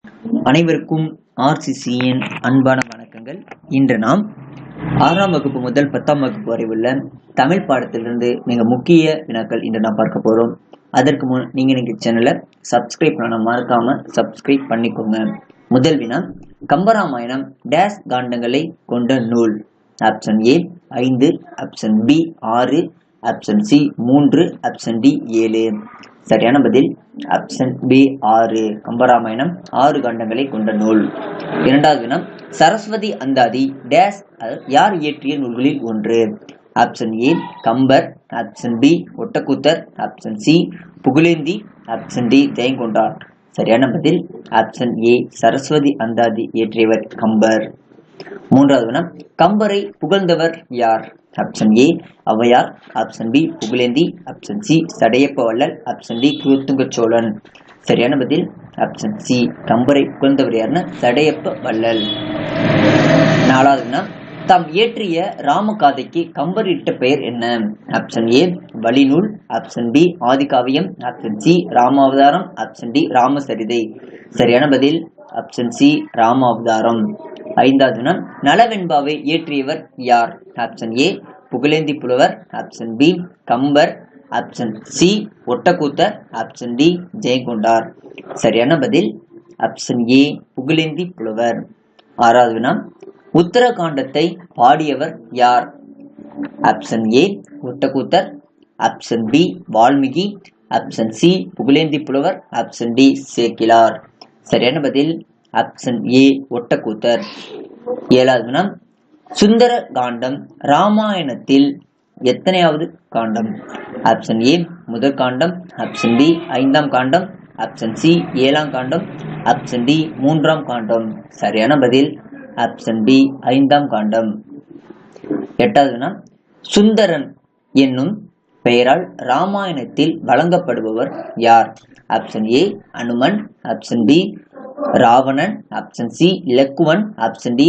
அனைவருக்கும் RCCயின் அன்பான வணக்கங்கள். இன்று நாம் 6ஆம் வகுப்பு முதல் 10ஆம் வகுப்பு வரை உள்ள தமிழ் பாடத்திலிருந்து மிக முக்கிய வினாக்கள் இன்று நாம் பார்க்க போறோம். அதற்கு முன் நீங்க சேனலை சப்ஸ்கிரைப் பண்ண மறக்காம சப்ஸ்கிரைப் பண்ணிக்கோங்க. முதல் வினா, கம்பராமாயணம் டேஸ் காண்டங்களை கொண்ட நூல்? Option A 5, option B 6, option C 3, option D 7. சரியான பதில் ஆப்ஷன் பி 6. கம்பராமாயணம் 6 காண்டங்களை கொண்ட நூல். இரண்டாவது வினா, சரஸ்வதி அந்தாதி டேஸ் யார் இயற்றிய நூல்களில் ஒன்று? Option A Kambar, option B Ottakoothar, option C Pugazhendhi, option D Jayamkondar. சரியான பதில் ஆப்ஷன் ஏ சரஸ்வதி அந்தாதி இயற்றியவர் கம்பர். மூன்றாவது வினா, கம்பரை புகழ்ந்தவர் யார்? Option A Avvaiyar, option B Pugazhendhi, option C Sadaiyappa Vallal, option D Kulothunga Cholan. சரியான பதில் ஆப்ஷன் சி கம்பரை புகழ்ந்தவர் யாருன்னா சடையப்ப வள்ளல். நாலாவது வினா, தாம் இயற்றிய ராமகாதைக்கு கம்பர் இட்ட பெயர் என்ன? ஆப்ஷன் ஏ வழிநூல், ஆப்ஷன் பி ஆதிகாவியம், option C Ramavataram, option D Ramacharitai. சரியான பதில் ஆப்ஷன் சி ராமாவதாரம். ஐந்தாவது வினா, நலவெண்பாவை இயற்றியவர் யார்? Option A Pugazhendhi Pulavar, option B Kambar, option C Ottakoothar, option D Jayamkondar. சரியான பதில் ஆப்ஷன் ஏ புகழேந்தி புலவர். ஆறாவது வினா, உத்தரகாண்டத்தை பாடியவர் யார்? Option A Ottakoothar, option B Valmiki, option C Pugazhendhi Pulavar, option D Sekkizhar. சரியான பதில் ஆப்ஷன் ஏ ஒட்டக்கூத்தர். ஏழாவது வினா, சுந்தர காண்டம் ராமாயணத்தில் எத்தனையாவது காண்டம்? ஆப்ஷன் ஏ முதல் காண்டம், ஆப்ஷன் பி 5ஆம் காண்டம், ஆப்ஷன் சி 7ஆம் காண்டம், ஆப்ஷன் டி 3ஆம் காண்டம். சரியான பதில் ஆப்ஷன் பி 5ஆம் காண்டம். எட்டாவது வினா, சுந்தரன் என்னும் பெயரால் ராமாயணத்தில் வழங்கப்படுபவர் யார்? Option A Hanuman, option B Ravanan, option C Ilakkuvan, option D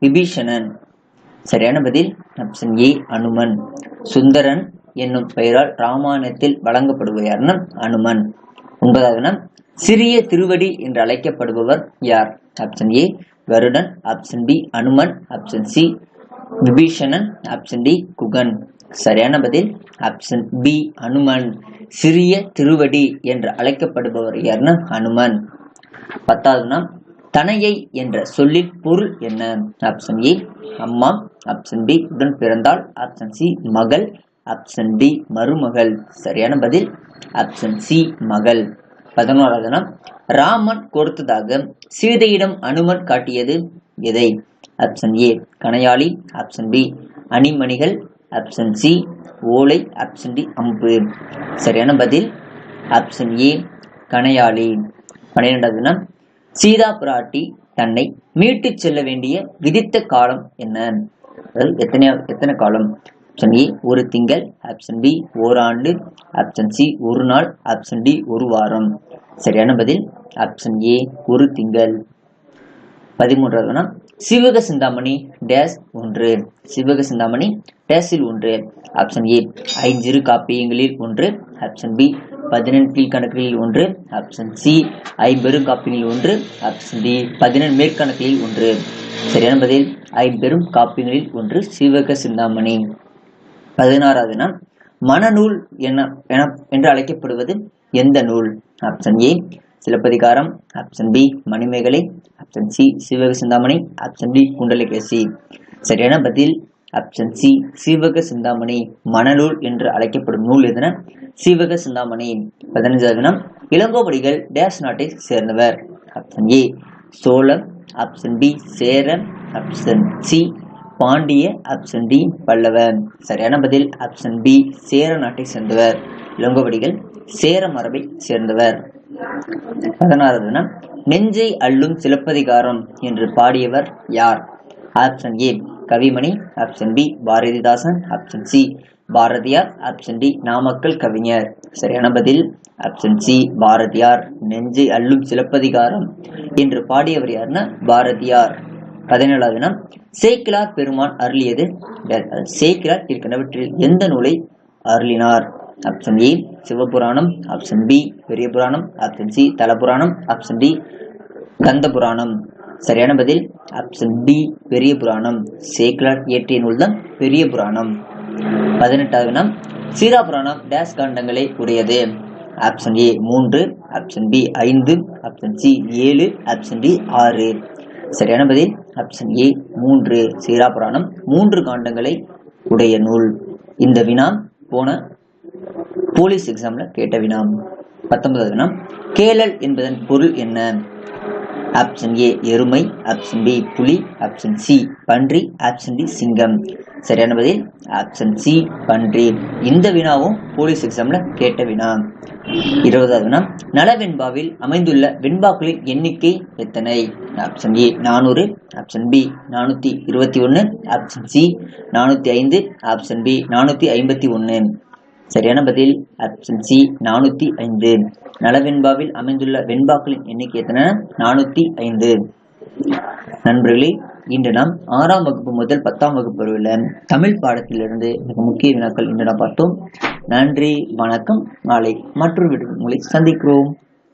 Vibhishanan. சரியான பதில் ஆப்ஷன் ஏ அனுமன். சுந்தரன் என்னும் பெயரால் ராமாயணத்தில் வழங்கப்படுபவர் யாருன்னா அனுமன். ஒன்பதாவது, சிறிய திருவடி என்று அழைக்கப்படுபவர் யார்? Option A Garudan, option B Hanuman, option C Vibhishanan, option D Guhan. சரியான பதில் ஆப்ஷன் பி அனுமன். சிறிய திருவடி என்று அழைக்கப்படுபவர் யாருன்னா அனுமன். பத்தாவதுனா, தனையை என்ற சொல்லின் பொருள் என்ன? ஆப்ஷன் ஏ அம்மா, ஆப்ஷன் பி உடன் பிறந்தாள், ஆப்ஷன் சி மகள், ஆப்ஷன் டி மருமகள். சரியான பதில் ஆப்ஷன் சி மகள். 11வதுனா, ராமன் கொடுத்ததாக சீதையிடம் அனுமன் காட்டியது எதை? ஆப்ஷன் ஏ கணையாளி, ஆப்ஷன் பி அணிமணிகள், ஆப்ஷன் சி ஓலை, ஆப்ஷன் டி அம்பு. சரியான பதில் ஆப்ஷன் ஏ கணையாளி. 12வதுனா, சீதா பிராட்டி தன்னை மீட்டு செல்ல வேண்டிய விதித்த காலம் என்ன? எத்தனை காலம்? ஆப்ஷன் ஏ ஒரு திங்கள், ஆப்ஷன் பி ஓராண்டு, ஆப்ஷன் சி ஒரு நாள், ஆப்ஷன் டி ஒரு வாரம். சரியான பதில் ஆப்ஷன் ஏ ஒரு திங்கள். 13வதுனா, சிவக சிந்தாமணி டேஸ் ஒன்று? சிவக சிந்தாமணி டேஸில் ஒன்று? ஆப்ஷன் ஏ ஐஞ்சிறு காப்பியங்களில் ஒன்று, ஆப்ஷன் பி 14 கீழ்கணக்குகளில் ஒன்று, ஆப்ஷன் சி ஐம்பெரும் காப்பியங்களில் ஒன்று, ஆப்ஷன் டி 17 மேற்கணக்குகளில் ஒன்று. சரியான பதில் ஐம்பெரும் காப்பியங்களில் ஒன்று சிவக சிந்தாமணி. 16வதுனா, மணநூல் என்று அழைக்கப்படுவது எந்த நூல்? Option A Silappatikaram, option B Manimekalai, option C Sivaka Chintamani, option D Kundalakesi. சரியான பதில் ஆப்ஷன் சி சிவக சிந்தாமணி. மணநூல் என்று அழைக்கப்படும் நூல் எதுனா சிவக சிந்தாமணி. 15வதுனா, இளங்கோவடிகள் டேஸ் நாட்டை சேர்ந்தவர்? ஆப்ஷன் ஏ சோழம், option B Chera, option C Pandya, option D Pallava. சரியான பதில் ஆப்ஷன் பி சேர நாட்டை சேர்ந்தவர். இளங்கோவடிகள் சேர மரபை சேர்ந்தவர். 16வதுனா, நெஞ்சை அள்ளும் சிலப்பதிகாரம் என்று பாடியவர் யார்? Option A Kavimani, option B Bharathidasan, option C Bharathiyar, option D Namakkal Kavignar. சரியான பதில் ஆப்ஷன் சி பாரதியார். நெஞ்சை அள்ளும் சிலப்பதிகாரம் என்று பாடியவர் யாருன்னா பாரதியார். 17வதுனா, சேக்கிழார் பெருமான் அருளியது? சேக்கிழார் கீழ்க்கண்டவற்றில் எந்த நூலை அருளினார்? Option A Sivapuranam, option B Periya Puranam, option C தலபுராணம், ஆப்ஷன் டி கந்த புராணம். சரியான பதில் ஆப்ஷன் பி பெரிய புராணம். சேக்கிழார் இயற்றிய நூல் தான் பெரிய புராணம். 18வது வினா, சீரா புராணம் டேஸ் காண்டங்களை உடையது. Option A 3, option B 5, option C 7, option D 6. சரியான பதில் ஆப்ஷன் ஏ 3. சீரா புராணம் 3 காண்டங்களை உடைய நூல். இந்த வினா போன போலீஸ் எக்ஸாம்ல கேட்ட வினா. 19வது வினா, கேளல் என்பதன் பொருள் என்ன? ஆப்ஷன் ஏ எருமை, ஆப்ஷன் பி புலி, ஆப்ஷன் சி பன்றி, ஆப்ஷன் டி சிங்கம். சரியான பதில் ஆப்ஷன் சி பன்றி. இந்த வினாவும் போலீஸ் எக்ஸாம்ல கேட்ட வினா. 20வது வினா, நலவெண்பாவில் அமைந்துள்ள வெண்பாக்களின் எண்ணிக்கை எத்தனை? Option A 400, option B 421, option C 405, option B 451. சரியான பதில் ஆப்ஷன் சி 405. நலவெண்பாவில் அமைந்துள்ள வெண்பாக்களின் எண்ணிக்கை எத்தனை? 405. நண்பர்களே, இன்று நாம் 6ஆம் வகுப்பு முதல் 10ஆம் வகுப்பு வரையுள்ள தமிழ் பாடத்திலிருந்து மிக முக்கிய வினாக்கள் இன்று நாம் பார்த்தோம். நன்றி, வணக்கம். நாளை மற்றொரு வீடியோவில் உங்களை சந்திக்கிறோம்.